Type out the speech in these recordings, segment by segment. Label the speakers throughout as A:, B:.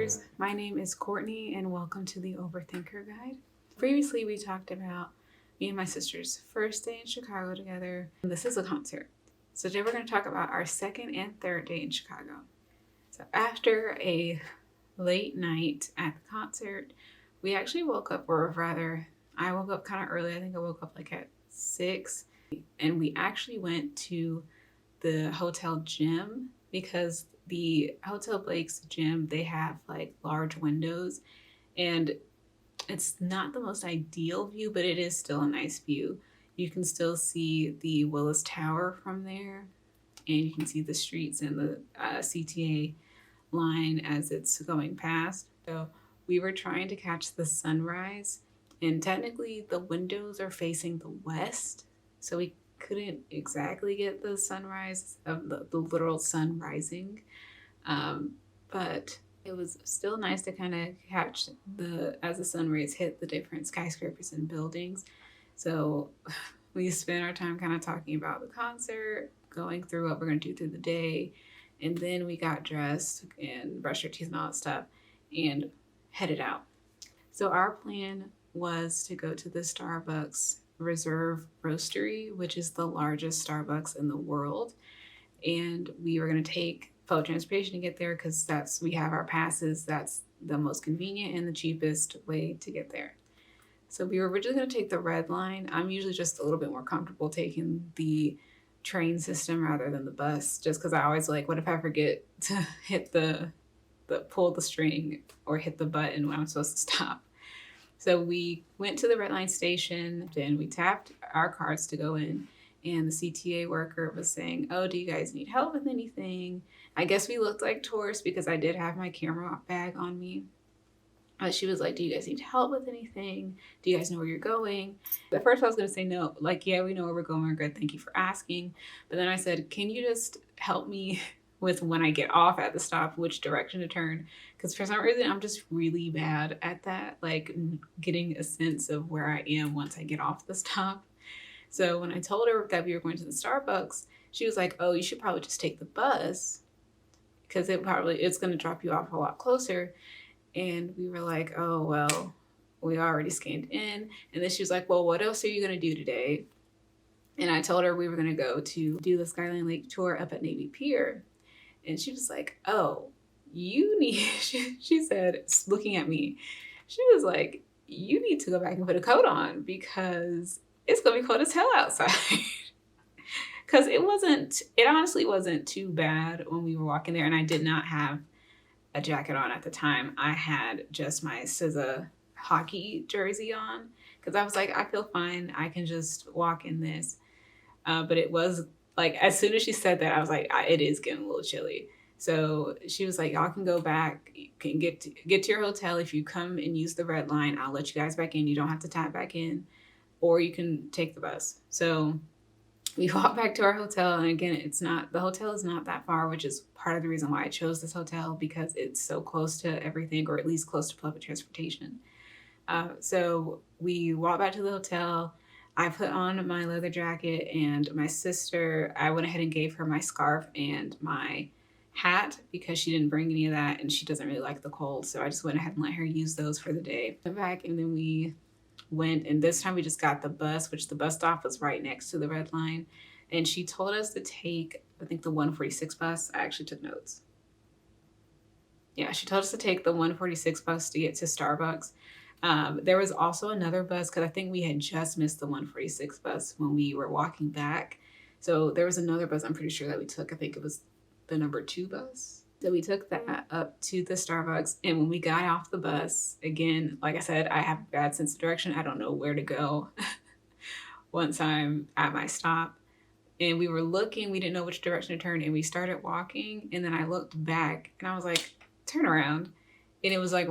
A: sisters, my name is Courtney and welcome to the Overthinker Guide. Previously we talked about me and my sister's first day in Chicago together. This is a concert. So today we're going to talk about our second and third day in Chicago. So after a late night at the concert, we actually woke up, I woke up kind of early. I think I woke up like at 6, and we actually went to the hotel gym because the Hotel Blake's gym, they have like large windows, and it's not the most ideal view, but it is still a nice view. You can still see the Willis Tower from there, and you can see the streets and the CTA line as it's going past. So we were trying to catch the sunrise, and technically the windows are facing the west, so we couldn't exactly get the sunrise of the literal sun rising, but it was still nice to kind of catch as the sun rays hit the different skyscrapers and buildings. So we spent our time kind of talking about the concert, going through what we're going to do through the day, and then we got dressed and brushed our teeth and all that stuff and headed out. So our plan was to go to the Starbucks Reserve Roastery, which is the largest Starbucks in the world, and we were going to take public transportation to get there because we have our passes. That's the most convenient and the cheapest way to get there. So we were originally going to take the red line. I'm usually just a little bit more comfortable taking the train system rather than the bus, just because I always like, what if I forget to hit pull the string or hit the button when I'm supposed to stop? So we went to the red line station, and we tapped our cards to go in, and the CTA worker was saying, "Oh, do you guys need help with anything?" I guess we looked like tourists because I did have my camera bag on me. She was like, "Do you guys need help with anything? Do you guys know where you're going?" At first I was going to say no, like, yeah, we know where we're going. We're good. Thank you for asking. But then I said, "Can you just help me with when I get off at the stop, which direction to turn?" Because for some reason, I'm just really bad at that, like getting a sense of where I am once I get off the stop. So when I told her that we were going to the Starbucks, she was like, "Oh, you should probably just take the bus because it's going to drop you off a lot closer." And we were like, "Oh, well, we already scanned in." And then she was like, "Well, what else are you going to do today?" And I told her we were going to go to do the Skyline Lake tour up at Navy Pier. And she was like, "Oh, you need," she said, looking at me, she was like, "You need to go back and put a coat on because it's going to be cold as hell outside." Because it honestly wasn't too bad when we were walking there. And I did not have a jacket on at the time. I had just my SZA hockey jersey on because I was like, I feel fine. I can just walk in this. But it was like, as soon as she said that, I was like, it is getting a little chilly. So she was like, "Y'all can go back. You can get to your hotel. If you come and use the red line, I'll let you guys back in. You don't have to tap back in, or you can take the bus." So we walked back to our hotel, and again, the hotel is not that far, which is part of the reason why I chose this hotel, because it's so close to everything, or at least close to public transportation. So we walked back to the hotel. I put on my leather jacket, and my sister, I went ahead and gave her my scarf and my hat because she didn't bring any of that, and she doesn't really like the cold. So I just went ahead and let her use those for the day. Went back, and then we went, and this time we just got the bus, which the bus stop was right next to the red line. And she told us to take, I think, the 146 bus. I actually took notes. Yeah, she told us to take the 146 bus to get to Starbucks. There was also another bus because I think we had just missed the 146 bus when we were walking back. So there was another bus I'm pretty sure that we took. I think it was the number 2 bus. So we took that up to the Starbucks. And when we got off the bus, again, like I said, I have a bad sense of direction. I don't know where to go once I'm at my stop. And we were looking, we didn't know which direction to turn, and we started walking. And then I looked back and I was like, "Turn around." And it was like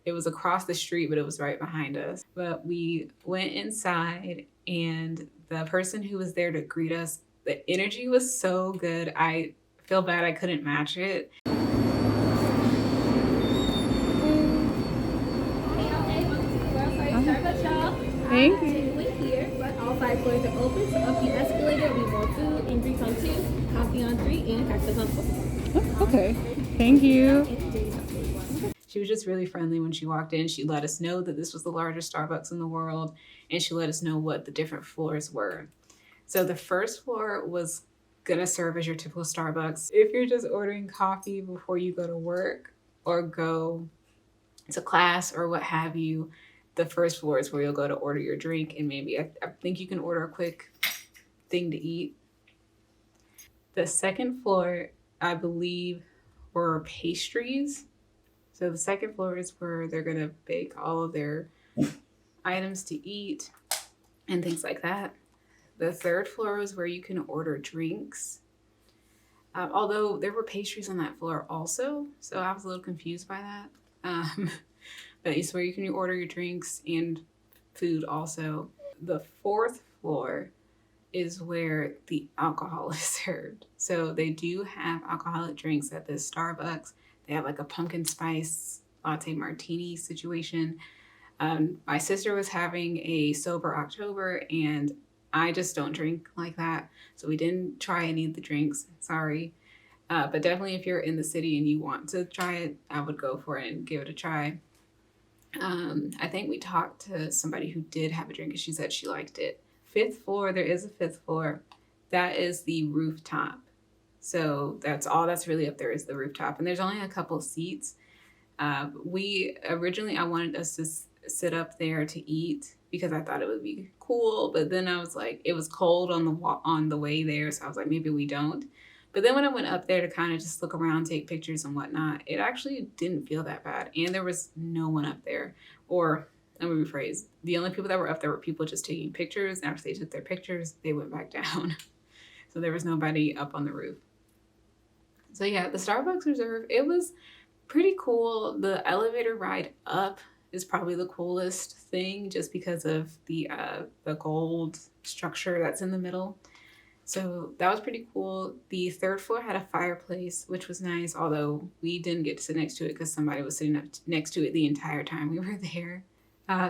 A: it was across the street, but it was right behind us. But we went inside, and the person who was there to greet us, the energy was so good. I feel bad I couldn't match it. Thank you.
B: Wait here. All 5 floors are open. So up the escalator, we want food and drinks on 2, coffee on 3, and cocktails on 4.
A: Okay. Thank you. She was just really friendly when she walked in. She let us know that this was the largest Starbucks in the world, and she let us know what the different floors were. So the first floor was gonna serve as your typical Starbucks. If you're just ordering coffee before you go to work or go to class or what have you, the first floor is where you'll go to order your drink, and maybe I think you can order a quick thing to eat. The second floor, I believe, were pastries. So the second floor is where they're gonna bake all of their items to eat and things like that. The third floor is where you can order drinks. Although there were pastries on that floor also, so I was a little confused by that. But it's where you can order your drinks and food also. The fourth floor is where the alcohol is served. So they do have alcoholic drinks at this Starbucks. They have like a pumpkin spice latte martini situation. My sister was having a sober October, and I just don't drink like that. So we didn't try any of the drinks. Sorry. But definitely if you're in the city and you want to try it, I would go for it and give it a try. I think we talked to somebody who did have a drink and she said she liked it. Fifth floor, there is a fifth floor. That is the rooftop. So that's all that's really up there is the rooftop. And there's only a couple seats. I wanted us to sit up there to eat because I thought it would be cool. But then I was like, it was cold on the way there. So I was like, maybe we don't. But then when I went up there to kind of just look around, take pictures and whatnot, it actually didn't feel that bad. And there was no one up there. Or, let me rephrase, the only people that were up there were people just taking pictures. After they took their pictures, they went back down. So there was nobody up on the roof. So yeah, the Starbucks Reserve, it was pretty cool. The elevator ride up is probably the coolest thing just because of the gold structure that's in the middle. So that was pretty cool. The third floor had a fireplace, which was nice, although we didn't get to sit next to it because somebody was sitting up next to it the entire time we were there.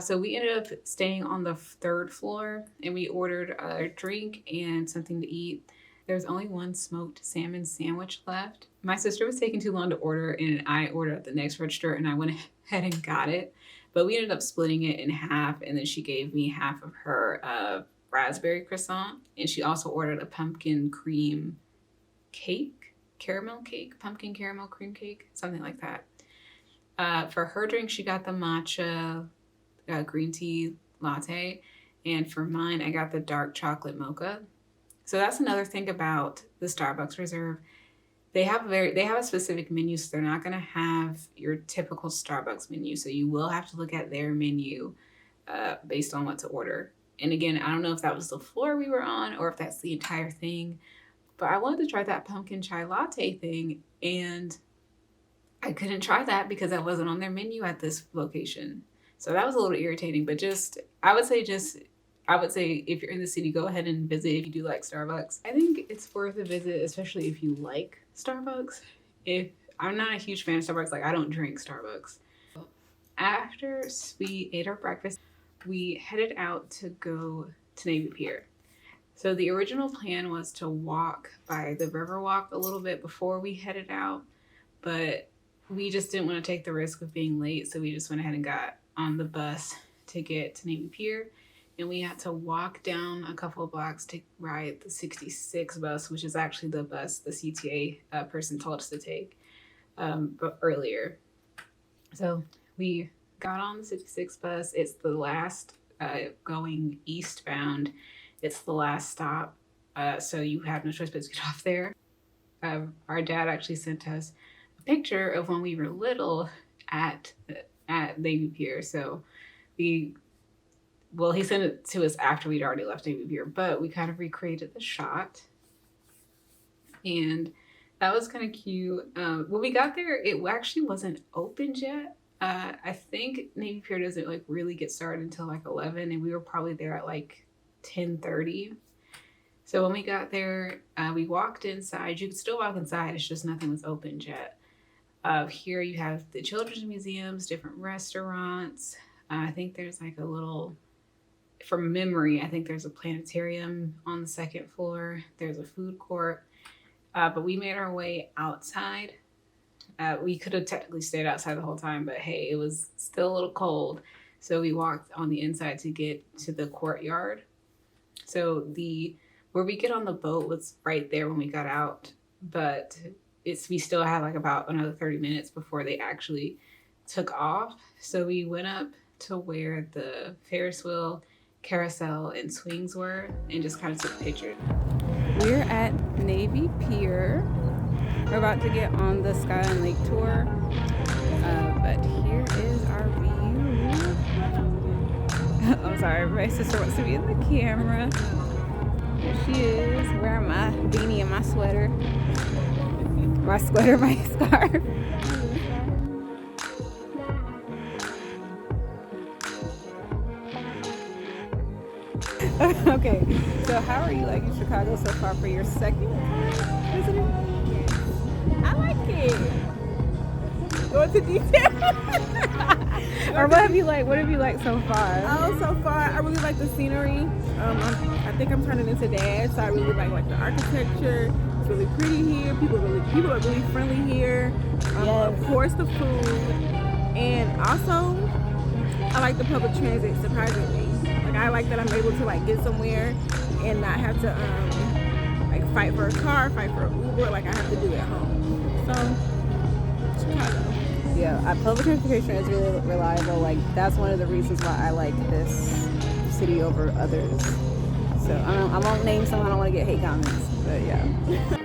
A: So we ended up staying on the third floor, and we ordered a drink and something to eat. There's only one smoked salmon sandwich left. My sister was taking too long to order, and I ordered at the next register, and I went ahead and got it. But we ended up splitting it in half, and then she gave me half of her raspberry croissant, and she also ordered a pumpkin cream cake, pumpkin caramel cream cake, something like that. For her drink, she got the matcha green tea latte, and for mine, I got the dark chocolate mocha. So that's another thing about the Starbucks Reserve. They have a specific menu, so they're not going to have your typical Starbucks menu. So you will have to look at their menu based on what to order. And again, I don't know if that was the floor we were on or if that's the entire thing, but I wanted to try that pumpkin chai latte thing, and I couldn't try that because I wasn't on their menu at this location. So that was a little irritating, but I would say if you're in the city, go ahead and visit if you do like Starbucks. I think it's worth a visit, especially if you like Starbucks. If I'm not a huge fan of Starbucks, like I don't drink Starbucks. After we ate our breakfast, we headed out to go to Navy Pier. So the original plan was to walk by the Riverwalk a little bit before we headed out, but we just didn't want to take the risk of being late, so we just went ahead and got on the bus to get to Navy Pier. And we had to walk down a couple of blocks to ride the 66 bus, which is actually the bus the CTA person told us to take but earlier. So we got on the 66 bus. It's the last going eastbound. It's the last stop. So you have no choice but to get off there. Our dad actually sent us a picture of when we were little at Navy Pier. So he sent it to us after we'd already left Navy Pier, but we kind of recreated the shot. And that was kind of cute. When we got there, it actually wasn't opened yet. I think Navy Pier doesn't like really get started until like 11, and we were probably there at like 10:30. So when we got there, we walked inside. You could still walk inside. It's just nothing was opened yet. Here you have the children's museums, different restaurants. I think there's like a little, from memory, I think there's a planetarium on the second floor. There's a food court. But we made our way outside We could have technically stayed outside the whole time, but hey, it was still a little cold. So we walked on the inside to get to the courtyard. So the where we get on the boat was right there when we got out, but we still had like about another 30 minutes before they actually took off. So we went up to where the Ferris wheel, carousel, and swings were and just kind of took pictures. We're at Navy Pier. We're about to get on the Skyline Lake tour, but here is our view. I'm sorry, my sister wants to be in the camera. There she is, wearing my beanie and my sweater. My scarf. Okay, so how are you liking Chicago so far for your second time visiting? I like it. Go into detail. Or what have you liked so far?
C: Oh, so far I really like the scenery. I think I'm turning into dad, so I really like the architecture. It's really pretty here. People are really friendly here.
B: Yes.
C: Of course the food, and also I like the public transit. Surprisingly, like I like that I'm able to like get somewhere and not have to like fight for a car, fight for an Uber like I have to do at home. So Chicago.
B: Yeah, public transportation is really reliable. Like that's one of the reasons why I like this city over others. So I won't name some. I don't want to get hate comments, but yeah.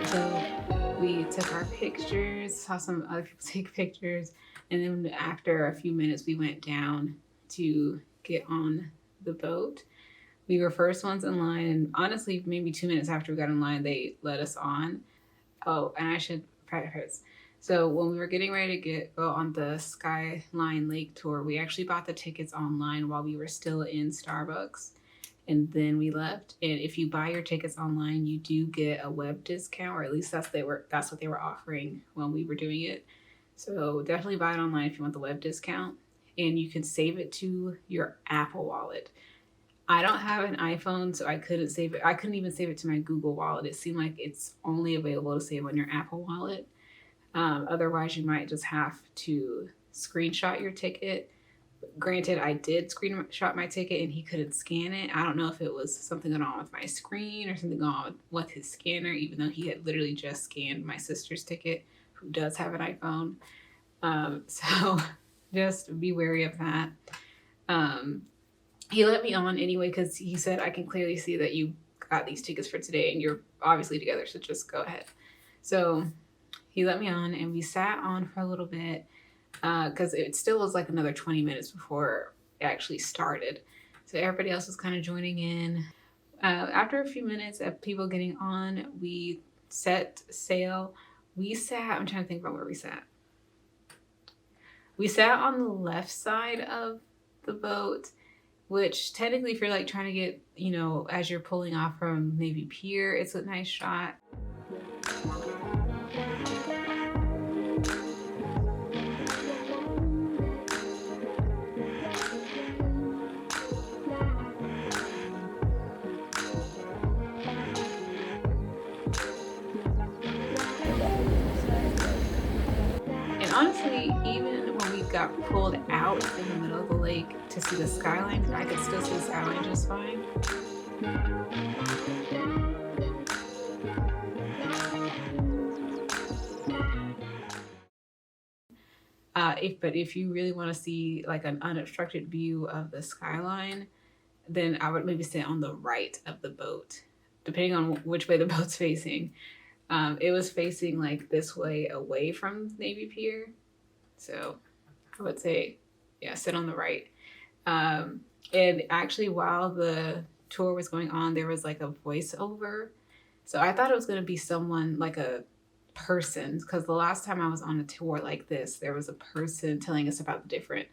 A: So we took our pictures, saw some other people take pictures, and then after a few minutes, we went down to get on the boat. We were first ones in line, and honestly, maybe 2 minutes after we got in line, they let us on. Oh, and I should preface. So when we were getting ready to go on the Skyline Lake tour, we actually bought the tickets online while we were still in Starbucks, and then we left. And if you buy your tickets online, you do get a web discount, or at least that's what they were offering when we were doing it. So definitely buy it online if you want the web discount, and you can save it to your Apple Wallet. I don't have an iPhone, so I couldn't save it. I couldn't even save it to my Google Wallet. It seemed like it's only available to save on your Apple Wallet. Otherwise, you might just have to screenshot your ticket. Granted, I did screenshot my ticket and he couldn't scan it. I don't know if it was something going on with my screen or something going on with his scanner, even though he had literally just scanned my sister's ticket, who does have an iPhone. So just be wary of that. He let me on anyway because he said, I can clearly see that you got these tickets for today and you're obviously together, so just go ahead. So he let me on and we sat on for a little bit because it still was like another 20 minutes before it actually started. So everybody else was kind of joining in. After a few minutes of people getting on, we set sail. I'm trying to think about where we sat. We sat on the left side of the boat, which technically if you're like trying to get, as you're pulling off from Navy Pier, it's a nice shot. Honestly, even when we got pulled out in the middle of the lake to see the skyline, I could still see the skyline just fine. If you really want to see like an unobstructed view of the skyline, then I would maybe sit on the right of the boat, depending on which way the boat's facing. It was facing like this way away from Navy Pier. So I would say, yeah, sit on the right. And actually while the tour was going on, there was like a voiceover. So I thought it was going to be someone like a person, because the last time I was on a tour like this, there was a person telling us about the different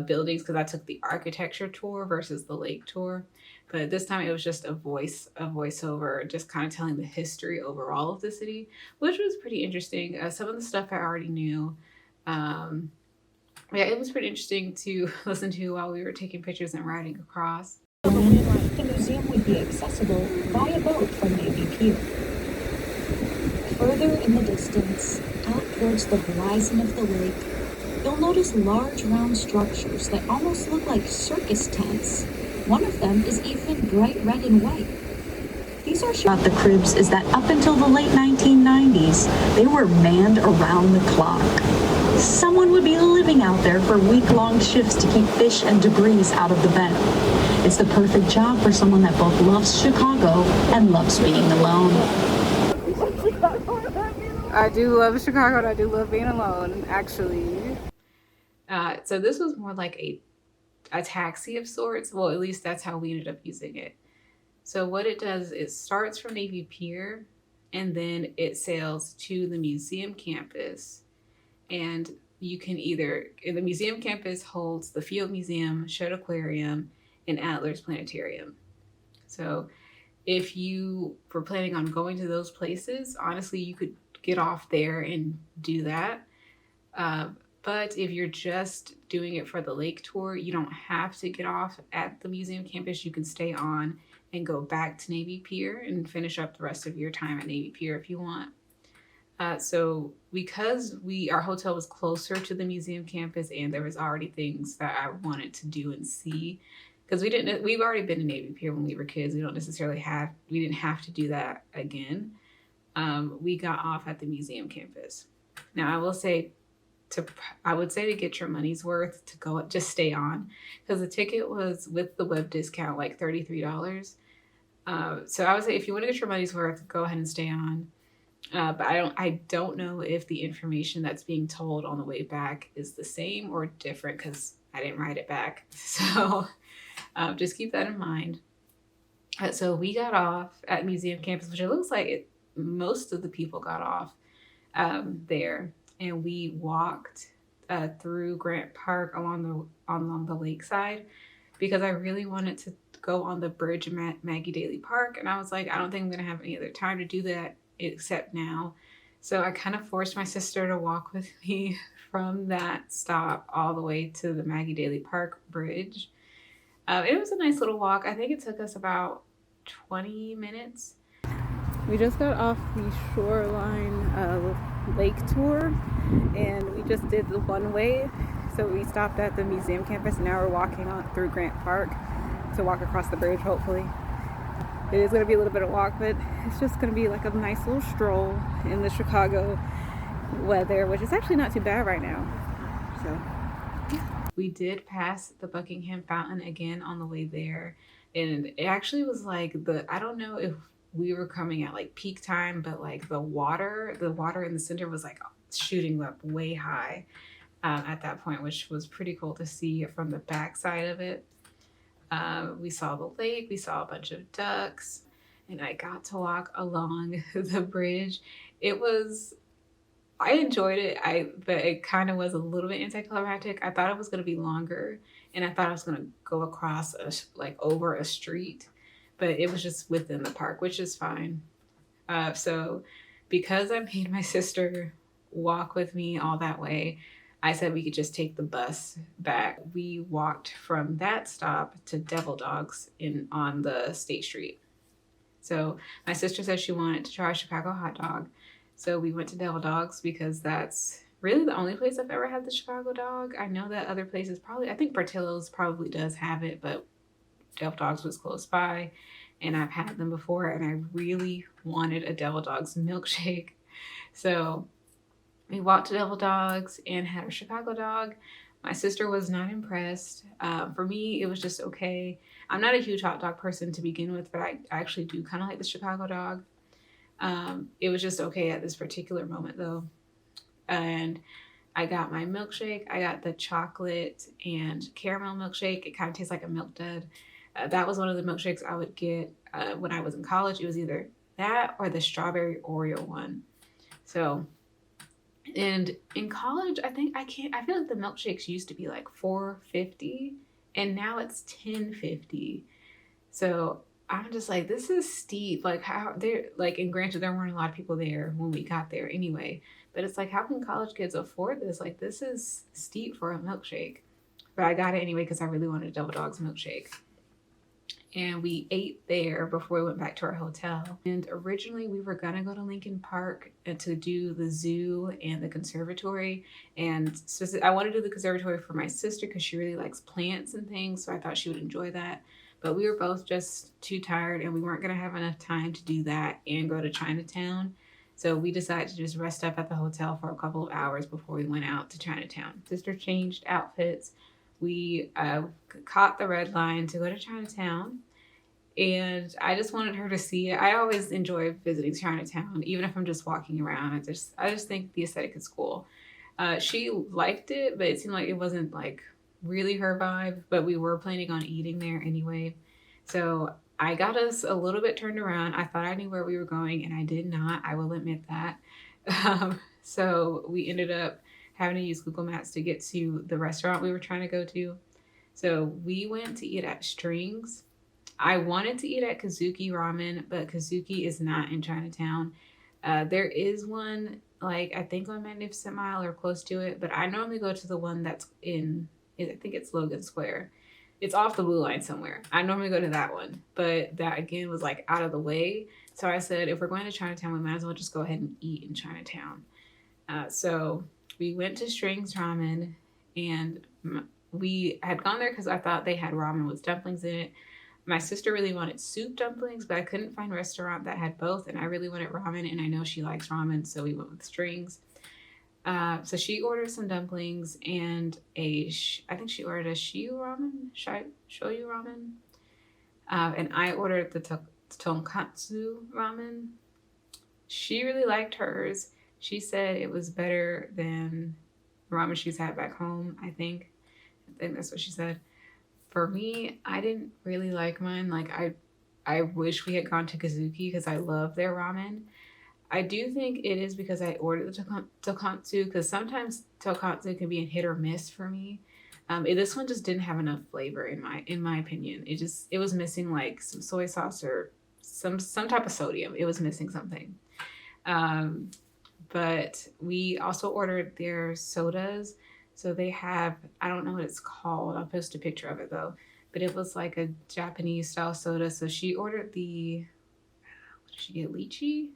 A: buildings, because I took the architecture tour versus the lake tour. But this time it was just a voiceover, just kind of telling the history overall of the city, which was pretty interesting. Some of the stuff I already knew. Yeah, it was pretty interesting to listen to while we were taking pictures and riding across.
D: The museum would be accessible by a boat from Navy Pier. Further in the distance, out towards the horizon of the lake, you'll notice large round structures that almost look like circus tents. One of them is even bright red and white. These are about the cribs is that up until the late 1990s, they were manned around the clock. Someone would be living out there for week-long shifts to keep fish and debris out of the bed. It's the perfect job for someone that both loves Chicago and loves being alone.
B: I do love Chicago and I do love being alone, actually.
A: So this was more like a taxi of sorts. Well, at least that's how we ended up using it. So what it does is starts from Navy Pier and then it sails to the museum campus. And you can the museum campus holds the Field Museum, Shedd Aquarium, and Adler's Planetarium. So if you were planning on going to those places, honestly, you could get off there and do that. But if you're just doing it for the lake tour, you don't have to get off at the museum campus. You can stay on and go back to Navy Pier and finish up the rest of your time at Navy Pier if you want. So because our hotel was closer to the museum campus and there was already things that I wanted to do and see, because we've already been to Navy Pier when we were kids. We didn't have to do that again. We got off at the museum campus. Now I would say to get your money's worth to go, just stay on, because the ticket was with the web discount like $33. So I would say if you want to get your money's worth, go ahead and stay on. But I don't know if the information that's being told on the way back is the same or different because I didn't write it back. So just keep that in mind. So we got off at museum campus, which it looks like most of the people got off there, and we walked through Grant Park along the lakeside because I really wanted to go on the bridge in Maggie Daley Park, and I was like, I don't think I'm gonna have any other time to do that except now. So I kind of forced my sister to walk with me from that stop all the way to the Maggie Daley Park bridge. It was a nice little walk. I think it took us about 20 minutes.
B: We just got off the shoreline lake tour and we just did the one way. So we stopped at the museum campus and now we're walking on through Grant Park to walk across the bridge, hopefully. It is going to be a little bit of walk, but it's just going to be like a nice little stroll in the Chicago weather, which is actually not too bad right now. So
A: we did pass the Buckingham Fountain again on the way there, and it actually was like I don't know if we were coming at like peak time, but like the water in the center was like shooting up way high at that point, which was pretty cool to see from the back side of it. We saw the lake, we saw a bunch of ducks, and I got to walk along the bridge. I enjoyed it, but it kind of was a little bit anticlimactic. I thought it was going to be longer, and I thought I was going to go across over a street, but it was just within the park, which is fine. So because I made my sister walk with me all that way, I said we could just take the bus back. We walked from that stop to Devil Dogs on the State Street. So my sister said she wanted to try a Chicago hot dog. So we went to Devil Dogs because that's really the only place I've ever had the Chicago dog. I know that other places I think Portillo's probably does have it, but Devil Dogs was close by and I've had them before and I really wanted a Devil Dogs milkshake. So we walked to Devil Dogs and had a Chicago dog. My sister was not impressed. For me, it was just okay. I'm not a huge hot dog person to begin with, but I actually do kind of like the Chicago dog. It was just okay at this particular moment though. And I got my milkshake. I got the chocolate and caramel milkshake. It kind of tastes like a Milk Dud. That was one of the milkshakes I would get when I was in college. It was either that or the strawberry Oreo one. So, and in college, I feel like the milkshakes used to be like $4.50 and now it's $10.50. So I'm just like, this is steep. Like how they're like, and granted, there weren't a lot of people there when we got there anyway, but it's like, how can college kids afford this? Like, this is steep for a milkshake. But I got it anyway because I really wanted a Devil Dogs milkshake. and we ate there before we went back to our hotel. And originally we were gonna go to Lincoln Park and to do the zoo and the conservatory. And I want to do the conservatory for my sister because she really likes plants and things, so I thought she would enjoy that. But we were both just too tired and we weren't gonna have enough time to do that and go to Chinatown. So we decided to just rest up at the hotel for a couple of hours before we went out to Chinatown. Sister changed outfits. We caught the red line to go to Chinatown, and I just wanted her to see it. I always enjoy visiting Chinatown, even if I'm just walking around. I just think the aesthetic is cool. She liked it, but it seemed like it wasn't like really her vibe. But we were planning on eating there anyway, so I got us a little bit turned around. I thought I knew where we were going, and I did not. I will admit that. So we ended up having to use Google Maps to get to the restaurant we were trying to go to. So we went to eat at Strings. I wanted to eat at Kazuki Ramen, but Kazuki is not in Chinatown. There is one, like, I think on Magnificent Mile or close to it, but I normally go to the one that's I think it's Logan Square. It's off the Blue Line somewhere. I normally go to that one, but that again was like out of the way. So I said, if we're going to Chinatown, we might as well just go ahead and eat in Chinatown. So we went to Strings Ramen, and we had gone there because I thought they had ramen with dumplings in it. My sister really wanted soup dumplings, but I couldn't find a restaurant that had both, and I really wanted ramen, and I know she likes ramen, so we went with Strings. So she ordered some dumplings and I think she ordered a shoyu ramen, and I ordered the tonkatsu ramen. She really liked hers. She said it was better than ramen she's had back home, I think that's what she said. For me, I didn't really like mine. Like, I wish we had gone to Kazuki because I love their ramen. I do think it is because I ordered the tonkatsu, because sometimes tonkatsu can be a hit or miss for me. This one just didn't have enough flavor in my opinion. It was missing like some soy sauce or some type of sodium. It was missing something. But we also ordered their sodas. So they have, I don't know what it's called. I'll post a picture of it though. But it was like a Japanese style soda. So she ordered what did she get? Lychee?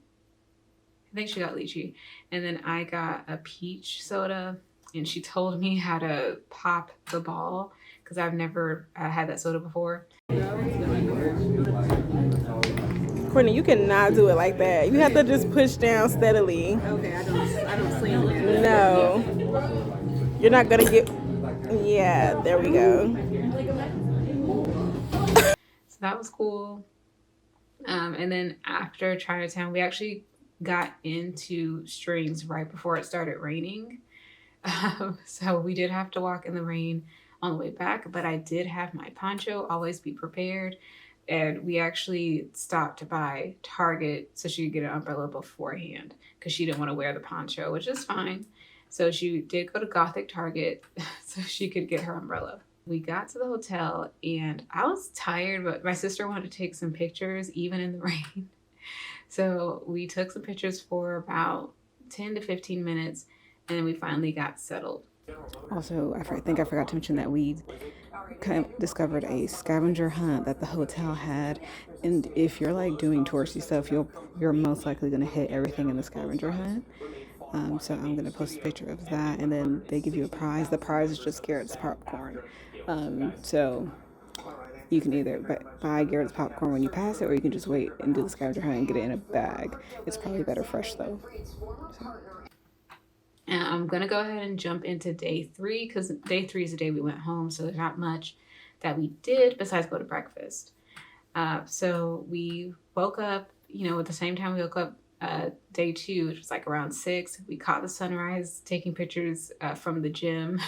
A: I think she got lychee. And then I got a peach soda. And she told me how to pop the ball because I've never had that soda before.
C: Courtney, you cannot do it like that. You have to just push down steadily.
B: Okay, I don't slam it.
C: No. You're not gonna get. Yeah, there we go.
A: So that was cool. And then after Chinatown, we actually got into Strings right before it started raining. So we did have to walk in the rain on the way back, but I did have my poncho, always be prepared. And we actually stopped by Target so she could get an umbrella beforehand because she didn't want to wear the poncho, which is fine. So she did go to Gothic Target so she could get her umbrella. We got to the hotel and I was tired, but my sister wanted to take some pictures even in the rain. So we took some pictures for about 10 to 15 minutes and then we finally got settled.
B: Also, I think I forgot to mention that we kind of discovered a scavenger hunt that the hotel had, and if you're like doing touristy stuff, you're most likely going to hit everything in the scavenger hunt. So I'm going to post a picture of that, and then they give you a prize. The prize is just Garrett's popcorn. So you can either buy Garrett's popcorn when you pass it, or you can just wait and do the scavenger hunt and get it in a bag. It's probably better fresh though. So.
A: And I'm going to go ahead and jump into day 3 because day 3 is the day we went home. So there's not much that we did besides go to breakfast. So we woke up, at the same time we woke up day 2, which was like around 6. We caught the sunrise, taking pictures from the gym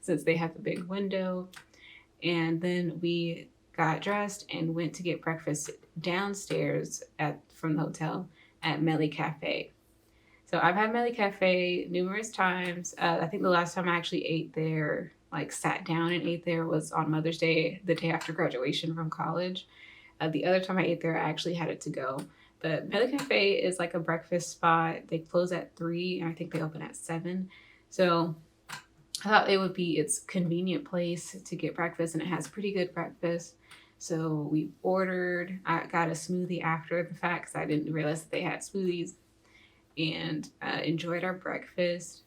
A: since they have the big window. And then we got dressed and went to get breakfast downstairs from the hotel at Melly Cafe. So I've had Melly Cafe numerous times. I think the last time I actually ate there, like sat down and ate there, was on Mother's Day, the day after graduation from college. The other time I ate there, I actually had it to go. But Melly Cafe is like a breakfast spot. They close at 3 and I think they open at 7. So I thought it would be its convenient place to get breakfast, and it has pretty good breakfast. So we ordered, I got a smoothie after the fact because I didn't realize that they had smoothies, and enjoyed our breakfast.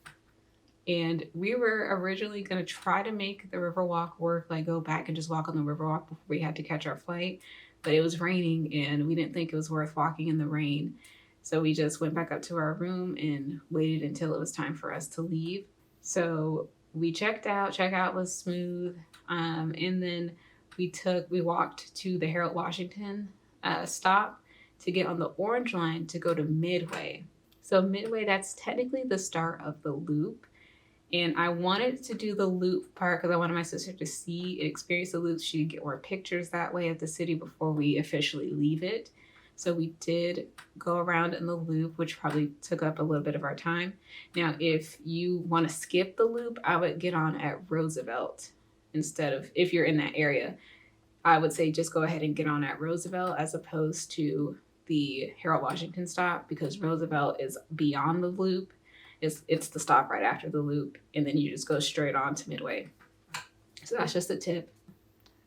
A: And we were originally going to try to make the Riverwalk work, like go back and just walk on the Riverwalk before we had to catch our flight. But it was raining and we didn't think it was worth walking in the rain. So we just went back up to our room and waited until it was time for us to leave. So we checked out, checkout was smooth. And then we walked to the Harold Washington stop to get on the Orange Line to go to Midway. So Midway, that's technically the start of the loop. And I wanted to do the loop part because I wanted my sister to see and experience the loop. She'd get more pictures that way of the city before we officially leave it. So we did go around in the loop, which probably took up a little bit of our time. Now, if you want to skip the loop, I would get on at Roosevelt instead of, if you're in that area, I would say just go ahead and get on at Roosevelt as opposed to the Harold Washington stop, because Roosevelt is beyond the loop. It's the stop right after the loop, and then you just go straight on to Midway. So that's just a tip.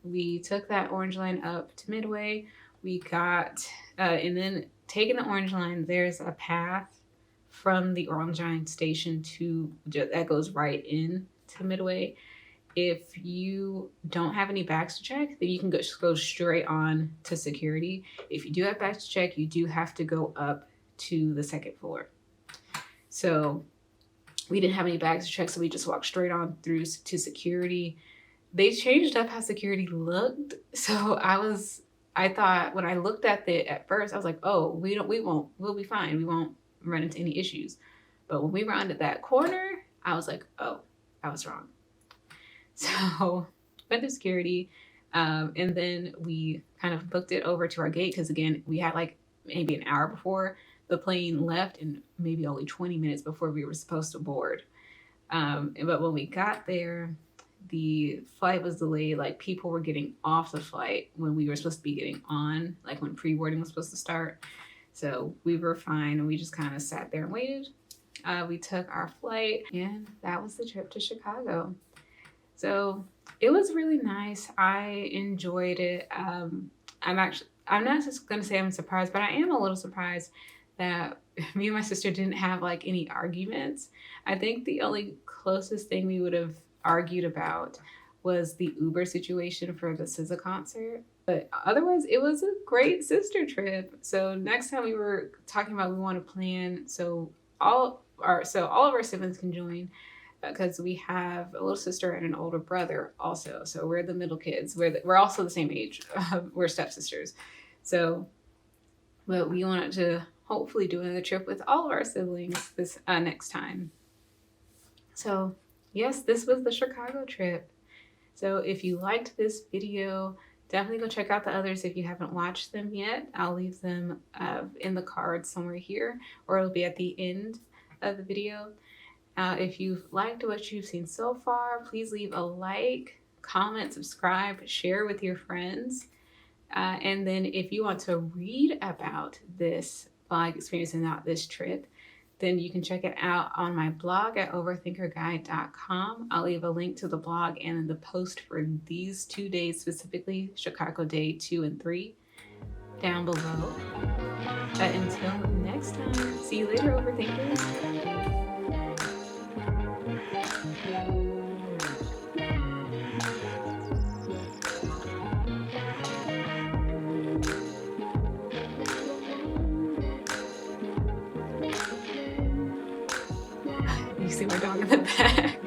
A: We took that Orange Line up to Midway. We got, and then taking the Orange Line, there's a path from the Orange Line station that goes right in to Midway. If you don't have any bags to check, then you can just go straight on to security. If you do have bags to check, you do have to go up to the second floor. So we didn't have any bags to check, so we just walked straight on through to security. They changed up how security looked. So I thought when I looked at it at first, I was like, oh, we'll be fine. We won't run into any issues. But when we rounded that corner, I was like, oh, I was wrong. So went to security, and then we kind of booked it over to our gate because, again, we had like maybe an hour before the plane left and maybe only 20 minutes before we were supposed to board. But when we got there, the flight was delayed. Like, people were getting off the flight when we were supposed to be getting on, like when pre-boarding was supposed to start. So we were fine, and we just kind of sat there and waited. We took our flight, and that was the trip to Chicago. So it was really nice. I enjoyed it. I'm not just going to say I'm surprised, but I am a little surprised that me and my sister didn't have like any arguments. I think the only closest thing we would have argued about was the Uber situation for the SZA concert. But otherwise, it was a great sister trip. So next time we were talking about we want to plan so all of our siblings can join, because we have a little sister and an older brother also. So we're the middle kids. We're also the same age. We're stepsisters. So, but we wanted to hopefully do another trip with all of our siblings this next time. So yes, this was the Chicago trip. So if you liked this video, definitely go check out the others if you haven't watched them yet. I'll leave them in the cards somewhere here, or it'll be at the end of the video. If you've liked what you've seen so far, please leave a like, comment, subscribe, share with your friends. And then if you want to read about this vlog experience and not this trip, then you can check it out on my blog at overthinkerguide.com. I'll leave a link to the blog and the post for these 2 days, specifically Chicago Day 2 and 3, down below. Until next time, see you later, Overthinkers. You see my dog in the back.